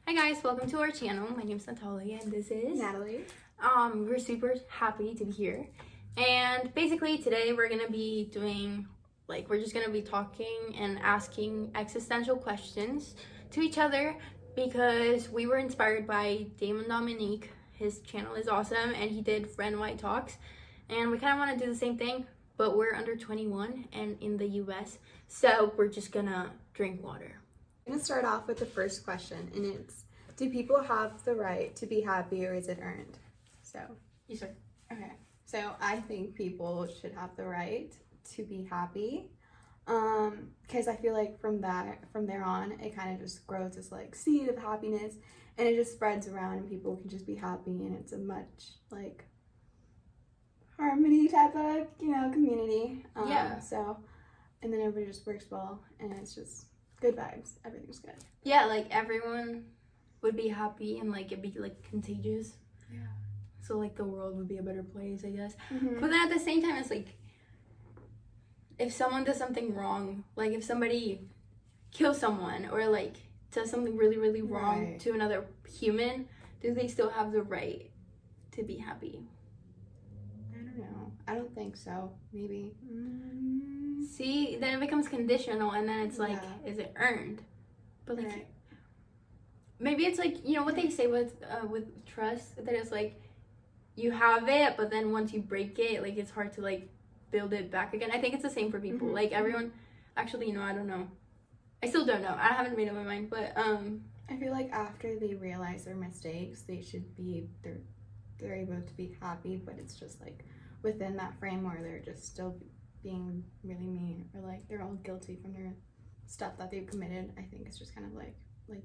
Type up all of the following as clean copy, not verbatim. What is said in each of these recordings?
Hi guys, welcome to our channel. My name's Natalia and this is Natalie. We're super happy to be here. And basically today we're gonna be doing we're just gonna be talking and asking existential questions to each other because we were inspired by Damon Dominique. His channel is awesome and he did Friend White Talks. And we kinda wanna do the same thing, but we're under 21 and in the US. So we're just gonna drink water. I'm gonna start off with the first question, and it's, do people have the right to be happy, or is it earned? So, You start. okay. So I think people should have the right to be happy, because I feel like from there on, it kind of just grows this like seed of happiness, and it just spreads around, and people can just be happy, and it's a much like harmony type of community. Yeah. So, and then everybody just works well, and it's just good vibes. Everything's good. Yeah, like everyone would be happy and like it'd be like contagious. Yeah. So like the world would be a better place, I guess. Mm-hmm. But then at the same time, it's like if someone does something wrong, like if somebody kills someone or like does something really, really wrong Right. to another human, do they still have the right to be happy? I don't know. I don't think so. Maybe. See, then it becomes conditional, and then it's like, Yeah. is it earned? But like, Right. maybe it's like, you know what they say with trust, that it's like you have it, but then once you break it, like it's hard to like build it back again. I think it's the same for people. Mhm. Like everyone, actually, I don't know. I still don't know. I haven't made up my mind, but I feel like after they realize their mistakes, they're able to be happy, but it's just like within that frame where they're just still being really mean, or like they're all guilty from their stuff that they've committed. I think it's just kind of like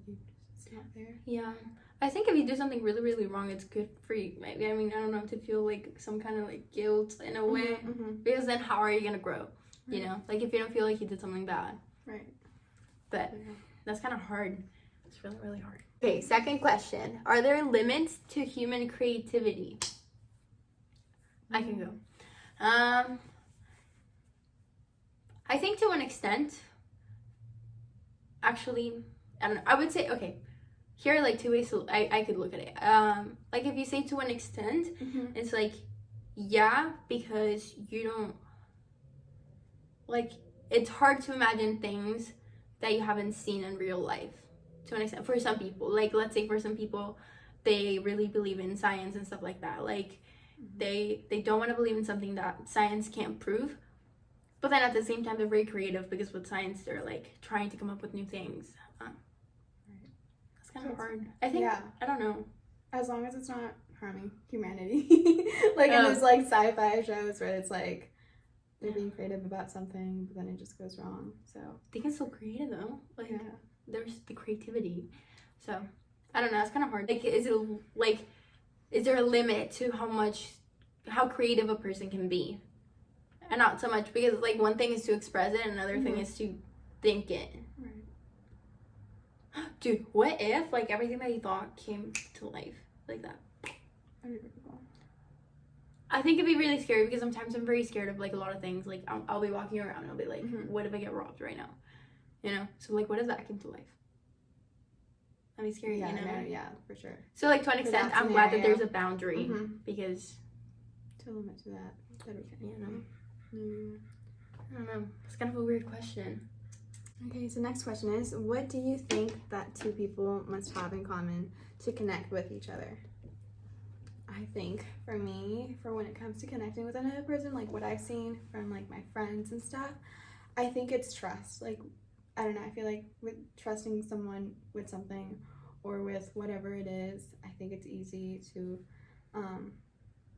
you just not there. yeah, I think if you do something really, really wrong, it's good for you. Maybe, I mean, I don't know, to feel like some kind of like guilt in a way, Mm-hmm. because then how are you gonna grow? Right. You know, like if you don't feel like you did something bad. Right. But Yeah. that's kind of hard. It's really, really hard. Okay, second question. Are there limits to human creativity? I can go. I think to an extent, actually, I don't know. I would say, okay, here are like two ways I could look at it. Like if you say to an extent, Mm-hmm. it's like, yeah, because you don't, like, it's hard to imagine things that you haven't seen in real life to an extent for some people. Like, let's say for some people, they really believe in science and stuff like that. Like, they don't want to believe in something that science can't prove. But then at the same time, they're very creative because with science, they're like trying to come up with new things. That's kind of hard. I think, Yeah. I don't know. As long as it's not harming humanity. Like in those like sci-fi shows where it's like they're being creative about something, but then it just goes wrong. So They can still create though. Like, yeah. there's the creativity. So, I don't know. It's kind of hard. Like, is there a limit to how creative a person can be? And not so much because, like, one thing is to express it, and another thing is to think it. Right. Dude, what if, like, everything that you thought came to life like that? That'd be pretty cool. I think it'd be really scary because sometimes I'm very scared of, like, a lot of things. Like, I'll be walking around and I'll be like, what if I get robbed right now? You know? So, like, what if that came to life? That'd be scary, Yeah, you know? no, yeah, for sure. So, like, to an For extent, that I'm glad that scenario. there's a boundary Mhm. because, To limit to that. That'd be good. you know, I don't know. It's kind of a weird question. Okay, so next question is, what do you think that two people must have in common to connect with each other? I think for me, for when it comes to connecting with another person, like what I've seen from like my friends and stuff, I think it's trust. Like, I don't know, I feel like with trusting someone with something or with whatever it is, I think it's easy to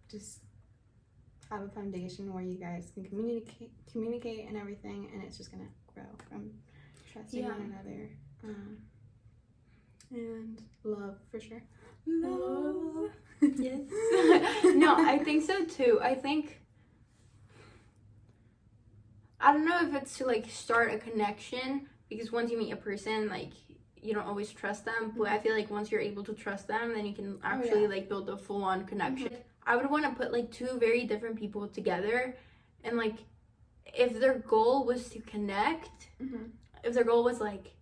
just have a foundation where you guys can communicate and everything, and it's just gonna grow from trusting one another. And love, for sure. Love. Yes. No, I think so too. I don't know if it's to like start a connection, because once you meet a person, like you don't always trust them, but I feel like once you're able to trust them, then you can actually like build a full-on connection. I would want to put like two very different people together, and like if their goal was to connect, if their goal was like,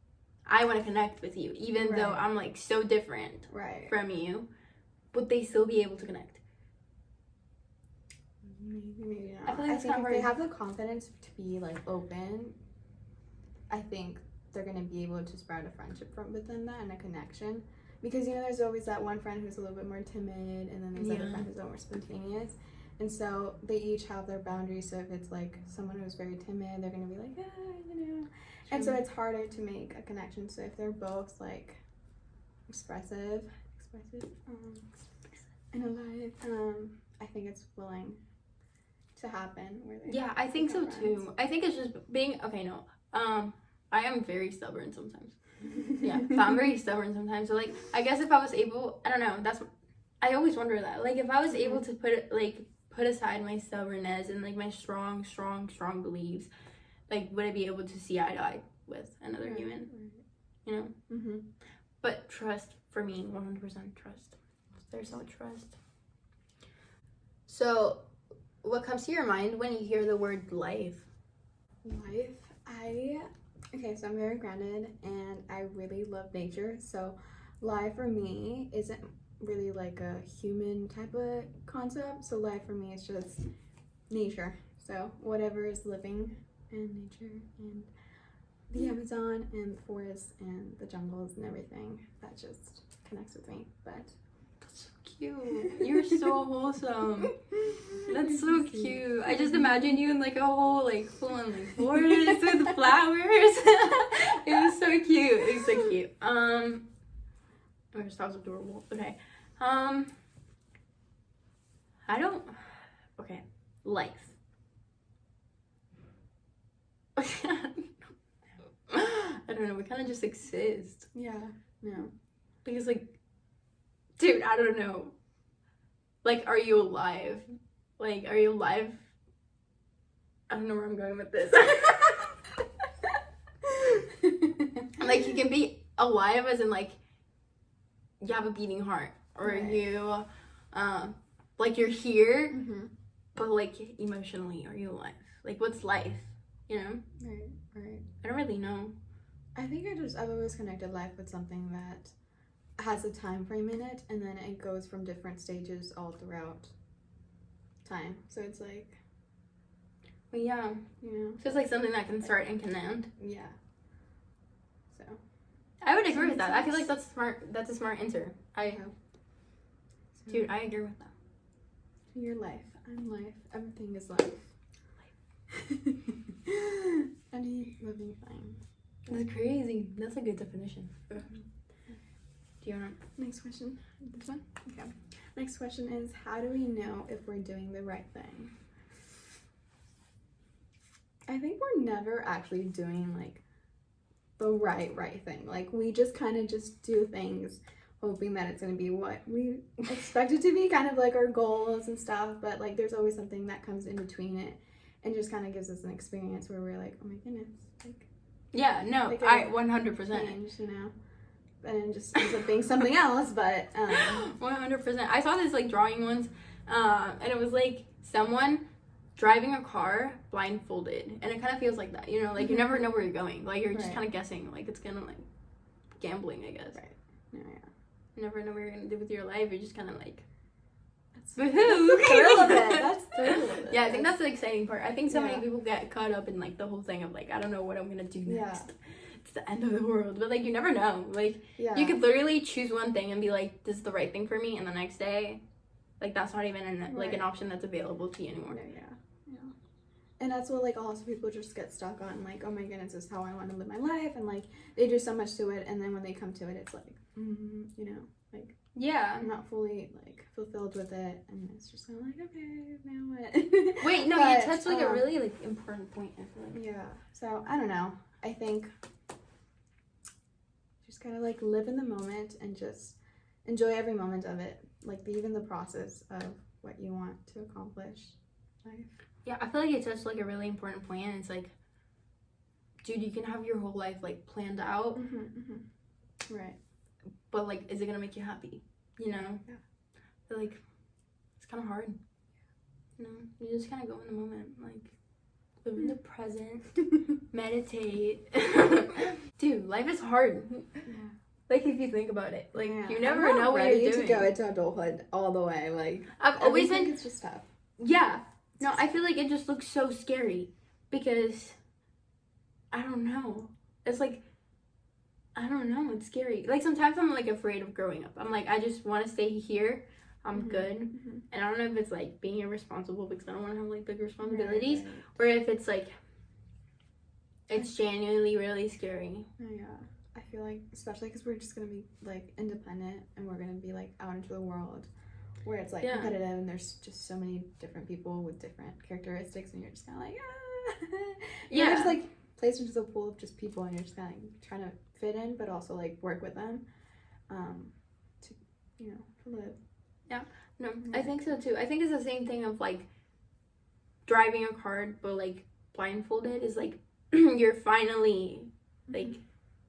I want to connect with you, even though Right. I'm like so different Right. from you. Would they still be able to connect? Maybe not. I feel like it's think not if they hard. have the confidence to be like open, I think they're gonna be able to sprout a friendship from within that and a connection. Because you know, there's always that one friend who's a little bit more timid, and then there's that other friend who's a little more spontaneous. And so they each have their boundaries. So if it's like someone who's very timid, they're gonna be like, you know. And so it's harder to make a connection. So if they're both like expressive, and alive, I think it's willing to happen. Where they Yeah, I think so friends. too. I think it's just being okay. No, I am very stubborn sometimes. Yeah, so I'm very stubborn sometimes. So like, I guess if I was able, I don't know. I always wonder that. Like, if I was able to put aside my stubbornness and like my strong beliefs, like, would I be able to see eye to eye with another human? You know. Mm-hmm. But trust for me, 100% trust. There's no trust. So, what comes to your mind when you hear the word life? Life. Okay, so I'm very grounded and I really love nature. So life for me isn't really like a human type of concept. So life for me is just nature. So whatever is living in nature and the Amazon and the forests and the jungles and everything, that just connects with me. But That's so cute. You're so wholesome. That's so cute. I just imagine you in like a whole like full on like forest with flowers. It was so cute. It was so cute. Oh, that was adorable. Okay. I don't. Okay. Life. I don't know. We kind of just exist. yeah, no. Because like, dude, I don't know. Like, are you alive? Like, are you alive? I don't know where I'm going with this. Like, you can be alive as in, like, you have a beating heart. Or Right. you, like, you're here, Mm-hmm. but, like, emotionally, are you alive? Like, what's life? You know? Right. I don't really know. I think I've always connected life with something that has a time frame in it, and then it goes from different stages all throughout time. So it's like, But yeah, you know, it's just like something that can start and can end. yeah. So I would agree with that. I feel like that's smart. That's a smart answer. Dude, I agree with that. Your life, I'm life. Everything is life. Any living thing. That's crazy. That's a good definition. Do you want Next question. This one? Okay. Next question is, how do we know if we're doing the right thing? I think we're never actually doing like the right thing. Like, we just kind of just do things hoping that it's going to be what we expect it to be, kind of like our goals and stuff, but like there's always something that comes in between it and just kind of gives us an experience where we're like, oh my goodness, like, Yeah, no, like I 100%. change, you know, and it just ends up being something else. But 100%. I saw this like drawing once, and it was like someone driving a car blindfolded, and it kind of feels like that, you know, like you never know where you're going, like you're just Right. kind of guessing, like it's kind of like gambling, I guess. Right. Yeah. You never know what you're gonna do with your life. You're just kind of like, That's woohoo! the thrill of it. That's the thrill of it. Yeah, I think that's the exciting part. I think so Yeah. many people get caught up in like the whole thing of like, I don't know what I'm gonna do Yeah. next. It's the end of the world, but like you never know. Like Yeah. you could literally choose one thing and be like, this is the right thing for me, and the next day, like that's not even like an Right. option that's available to you anymore. Yeah. And that's what like lots of people just get stuck on, like, oh my goodness, this is how I want to live my life, and like they do so much to it, and then when they come to it, it's like, you know, like Yeah. I'm not fully like fulfilled with it, and it's just kind of like, okay, now what? Wait, no, But, you touched like a really like important point. I feel like. Yeah. So I don't know. I think just kind of like live in the moment and just enjoy every moment of it, like even the process of what you want to accomplish. Life. Yeah, I feel like you touched like a really important point, and it's like, dude, you can have your whole life like planned out, Right. but like, is it gonna make you happy? You know? Yeah. I feel like it's kind of hard. You know, you just kind of go in the moment, like live in the present, meditate. Dude, life is hard. Yeah. Like, if you think about it, like, Yeah. you never I'm not know what ready you're doing. to go into adulthood all the way. Like, I've always think been, it's just tough. yeah. No, I feel like it just looks so scary because, I don't know. It's like, I don't know, it's scary. Like, sometimes I'm, like, afraid of growing up. I'm like, I just want to stay here. I'm good. Mm-hmm. And I don't know if it's, like, being irresponsible because I don't want to have, like, big responsibilities. Right. Or if it's, like, it's genuinely really scary. Yeah. I feel like, especially because we're just going to be, like, independent and we're going to be, like, out into the world where it's, like, competitive and there's just so many different people with different characteristics and you're just kind of like, You're just, like, placed into the pool of just people and you're just kind of, like, trying to fit in but also, like, work with them to, you know, to live. Yeah. No, I think so, too. I think it's the same thing of, like, driving a car but, like, blindfolded is, like, you're finally, like,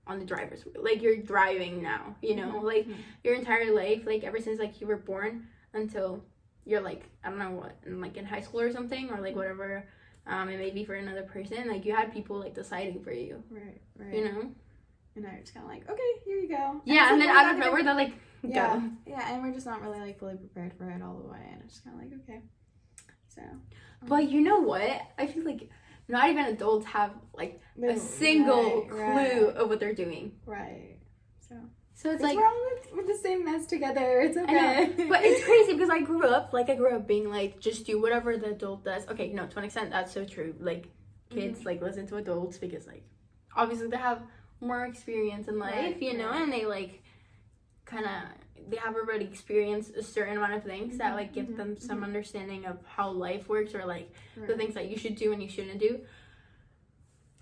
on the driver's wheel. Like, you're driving now, you know? Like, your entire life, like, ever since, like, you were born until you're, like, I don't know what, in high school or something, or, like, whatever it may be for another person. Like, you had people, like, deciding for you. Right. You know? And now you're just kind of like, okay, here you go. Yeah, and then out of nowhere, they're like, go. Yeah, and we're just not really, like, fully prepared for it all the way. And it's just kind of like, okay. So. But you know what? I feel like not even adults have, like, a single clue of what they're doing. Right. So it's like, we're all with the same mess together. It's okay. I know. But it's crazy because I grew up being like, just do whatever the adult does. Okay, no, to an extent, that's so true. Like, kids, like, listen to adults because, like, obviously they have more experience in life, you know, and they, like, kind of, they have already experienced a certain amount of things that, like, give them some understanding of how life works or, like, the things that you should do and you shouldn't do.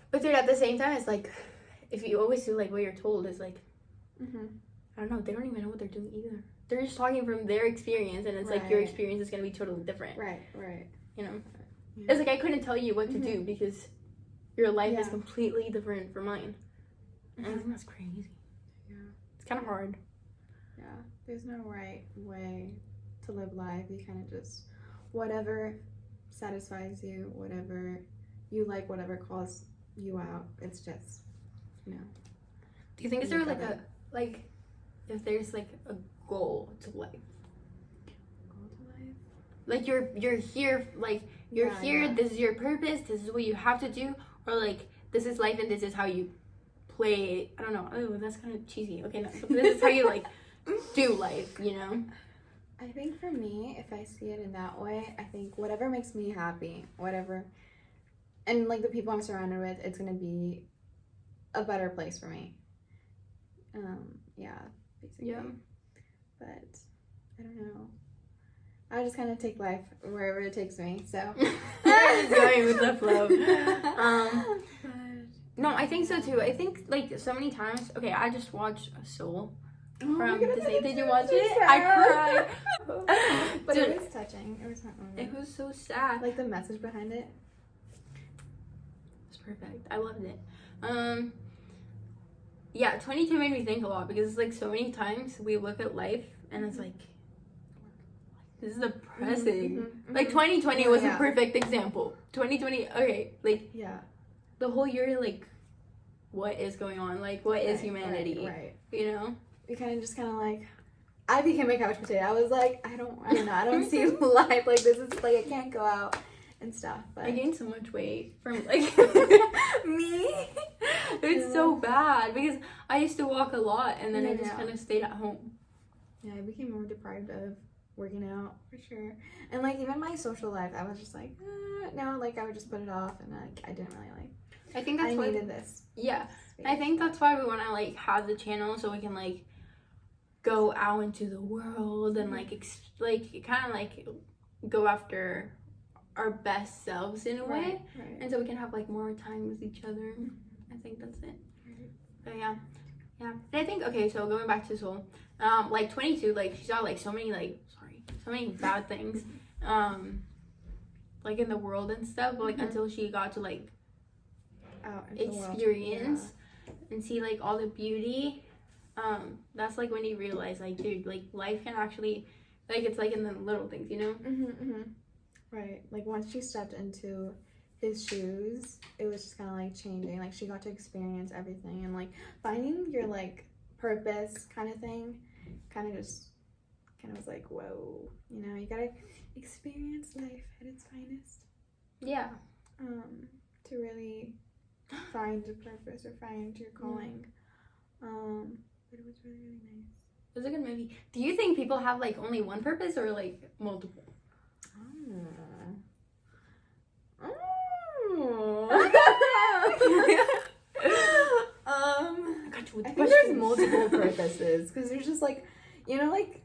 But dude, at the same time, it's like, if you always do, like, what you're told, it's like, I don't know, they don't even know what they're doing either. They're just talking from their experience, and it's like your experience is going to be totally different. Right. You know? Yeah. It's like I couldn't tell you what to do because your life is completely different from mine. And I think that's crazy. Yeah. It's kind of hard. Yeah. There's no right way to live life. You kind of just, whatever satisfies you, whatever you like, whatever calls you out, it's just, you know. Do you think is there like if there's like a goal to life? Like you're here, like you're here, this is your purpose, this is what you have to do, or like this is life and this is how you play. I don't know. Oh, that's kind of cheesy. Okay, no. So this is how you like do life, you know? I think for me, if I see it in that way, I think whatever makes me happy, whatever, and like the people I'm surrounded with, it's gonna be a better place for me. Yeah, basically. Yeah. But I don't know. I just kind of take life wherever it takes me. So just going with the flow. No, I think so too. I think like so many times. Okay, I just watched Soul from Disney. Did you watch it? I cried. But dude, it was touching. It was heartwarming. It was so sad. Like the message behind it. It's perfect. I loved it. Yeah, 22 made me think a lot because it's like so many times we look at life and it's like, this is depressing. Like 2020 was a perfect example. 2020, okay, like the whole year, like, what is going on? Like, what is humanity? Right. You know? We kind of like, I became a couch potato. I was like, I don't know. I don't see life like this. Is like I can't go out and stuff. But I gained so much weight from like me. It's so bad because I used to walk a lot and then I just kind of stayed at home. Yeah, I became more deprived of working out for sure. And like even my social life, I was just like, no, like I would just put it off and like I didn't really like. I think that's why needed this. Yeah, I think that's why we want to like have the channel so we can like go out into the world and like kind of like go after our best selves in a way, and so we can have like more time with each other. I think that's it. But yeah. And I think so going back to Soul, like 22, like she saw like so many bad things, like in the world and stuff, but like until she got to like experience and see like all the beauty, that's like when you realize like, dude, like life can actually, like it's like in the little things, you know. Right, like once she stepped into his shoes, it was just kind of like changing. Like she got to experience everything, and like finding your like purpose kind of thing kind of was like, whoa, you know, you gotta experience life at its finest. Yeah. To really find a purpose or find your calling. But it was really, really nice. It was a good movie. Do you think people have like only one purpose or like multiple? I think there's multiple purposes, because there's just like, you know, like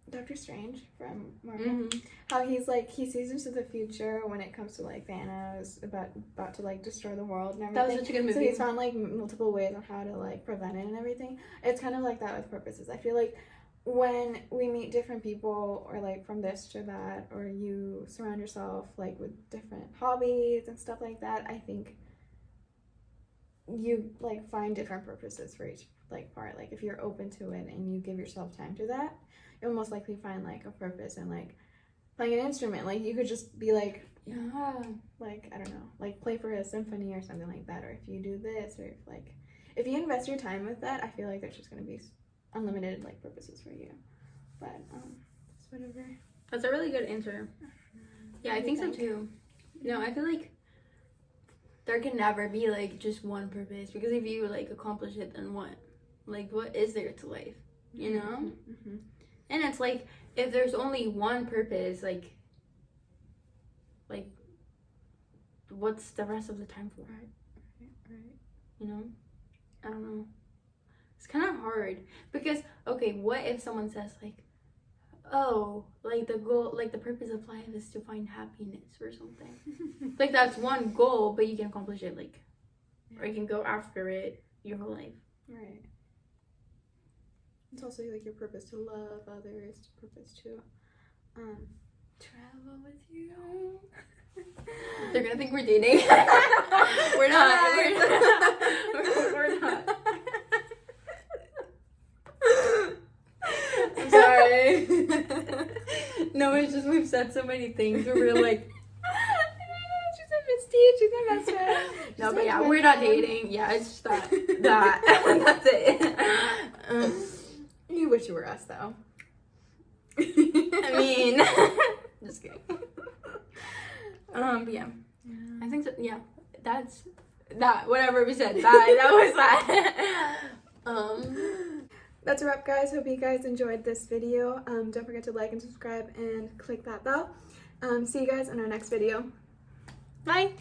Doctor Strange from Marvel, how he's like, he sees into the future when it comes to like Thanos about to like destroy the world and everything. That was such a good movie. So he's found like multiple ways on how to like prevent it and everything. It's kind of like that with purposes. I feel like when we meet different people, or like from this to that, or you surround yourself like with different hobbies and stuff like that, I think you like find different purposes for each like part. Like if you're open to it and you give yourself time to that, you'll most likely find like a purpose in like playing an instrument. Like you could just be like, like I don't know, like play for a symphony or something like that. Or if you do this, or if you invest your time with that, I feel like there's just gonna be unlimited like purposes for you. But just whatever. That's a really good answer. Yeah, I think so too. No, I feel like there can never be like just one purpose, because if you like accomplish it, then what? Like what is there to life? You know? And it's like, if there's only one purpose, like what's the rest of the time for? Right. You know? I don't know. It's kind of hard, because okay, what if someone says like, oh, like the goal, like the purpose of life is to find happiness or something. Like that's one goal, but you can accomplish it like, or you can go after it your whole life. Right. It's also like your purpose to love others, purpose to travel with you. They're gonna think we're dating. We're not. We're not. I'm sorry. No, it's just we've said so many things where we're like, she's a bestie, she's a best friend. No, but yeah, we're not dating. Yeah, it's just that. That's it. You wish you were us, though. I mean, just kidding. But yeah, I think so. Yeah, that's that. Whatever we said, that was that. That's a wrap, guys. Hope you guys enjoyed this video. Don't forget to like and subscribe and click that bell. See you guys in our next video. Bye.